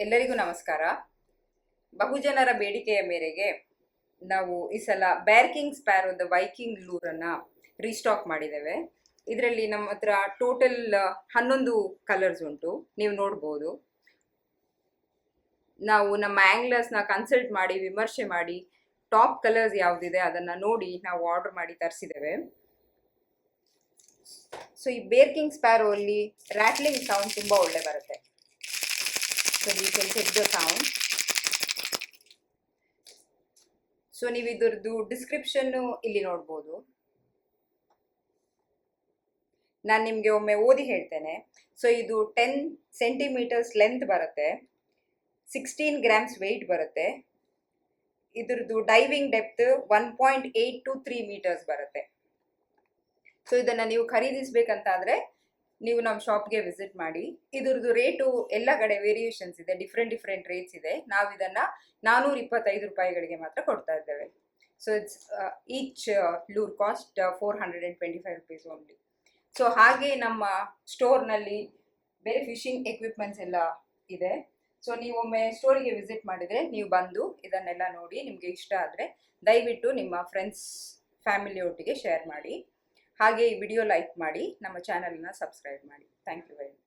ಎಲ್ಲರಿಗೂ ನಮಸ್ಕಾರ. ಬಹುಜನರ ಬೇಡಿಕೆಯ ಮೇರೆಗೆ ನಾವು ಈ ಸಲ ಬ್ಯಾರ್ಕಿಂಗ್ ಸ್ಪ್ಯಾರೋದ ವೈಕಿಂಗ್ ಲೂರನ್ನು ರೀಸ್ಟಾಕ್ ಮಾಡಿದ್ದೇವೆ. ಇದರಲ್ಲಿ ನಮ್ಮ ಹತ್ರ ಟೋಟಲ್ 11 ಕಲರ್ಸ್ ಉಂಟು, ನೀವು ನೋಡ್ಬೋದು. ನಾವು ನಮ್ಮ ಆ್ಯಂಗ್ಲರ್ಸ್ನ ಕನ್ಸಲ್ಟ್ ಮಾಡಿ ವಿಮರ್ಶೆ ಮಾಡಿ ಟಾಪ್ ಕಲರ್ಸ್ ಯಾವುದಿದೆ ಅದನ್ನು ನೋಡಿ ನಾವು ಆರ್ಡರ್ ಮಾಡಿ ತರಿಸಿದ್ದೇವೆ. ಸೊ ಈ ಬೇರ್ಕಿಂಗ್ ಸ್ಪ್ಯಾರೋ ಅಲ್ಲಿ ರ್ಯಾಟ್ಲಿಂಗ್ ಸೌಂಡ್ ತುಂಬ ಒಳ್ಳೆ ಬರುತ್ತೆ. So we can check the sound. So ನೀವು ಇದರದ್ದು ಡಿಸ್ಕ್ರಿಪ್ಷನ್ ಇಲ್ಲಿ ನೋಡ್ಬೋದು. ನಾನು ನಿಮಗೆ ಒಮ್ಮೆ ಓದಿ ಹೇಳ್ತೇನೆ. ಸೊ ಇದು 10 ಸೆಂಟಿಮೀಟರ್ಸ್ ಲೆಂತ್ ಬರುತ್ತೆ, 16 ಗ್ರಾಮ್ಸ್ ವೆಯ್ಟ್ ಬರುತ್ತೆ. ಇದ್ರದ್ದು ಡೈವಿಂಗ್ ಡೆಪ್ತ್ 1.8 to 3 ಮೀಟರ್ಸ್ ಬರುತ್ತೆ. ಸೊ ಇದನ್ನು ನೀವು ಖರೀದಿಸಬೇಕಂತಾದರೆ ನೀವು ನಮ್ಮ ಶಾಪ್ಗೆ ವಿಸಿಟ್ ಮಾಡಿ. ಇದ್ರದ್ದು ರೇಟು ಎಲ್ಲ ಕಡೆ ವೇರಿಯೇಷನ್ಸ್ ಇದೆ, ಡಿಫ್ರೆಂಟ್ ರೇಟ್ಸ್ ಇದೆ. ನಾವು ಇದನ್ನು 425 ರೂಪಾಯಿಗಳಿಗೆ ಮಾತ್ರ ಕೊಡ್ತಾ ಇದ್ದೇವೆ. So it's each lure cost 425 rupees only. So ಹಾಗೆ ನಮ್ಮ ಸ್ಟೋರ್ನಲ್ಲಿ ಬೇರೆ ಫಿಶಿಂಗ್ ಎಕ್ವಿಪ್ಮೆಂಟ್ಸ್ ಎಲ್ಲ ಇದೆ. ಸೊ ನೀವು ಒಮ್ಮೆ ಸ್ಟೋರಿಗೆ ವಿಸಿಟ್ ಮಾಡಿದರೆ ನೀವು ಬಂದು ಇದನ್ನೆಲ್ಲ ನೋಡಿ ನಿಮಗೆ ಇಷ್ಟ ಆದರೆ ದಯವಿಟ್ಟು ನಿಮ್ಮ ಫ್ರೆಂಡ್ಸ್ ಫ್ಯಾಮಿಲಿಯೊಟ್ಟಿಗೆ ಶೇರ್ ಮಾಡಿ. ಹಾಗೆ ಈ ವಿಡಿಯೋ ಲೈಕ್ ಮಾಡಿ, ನಮ್ಮ ಚಾನಲ್ನ ಸಬ್ಸ್ಕ್ರೈಬ್ ಮಾಡಿ. Thank you very much.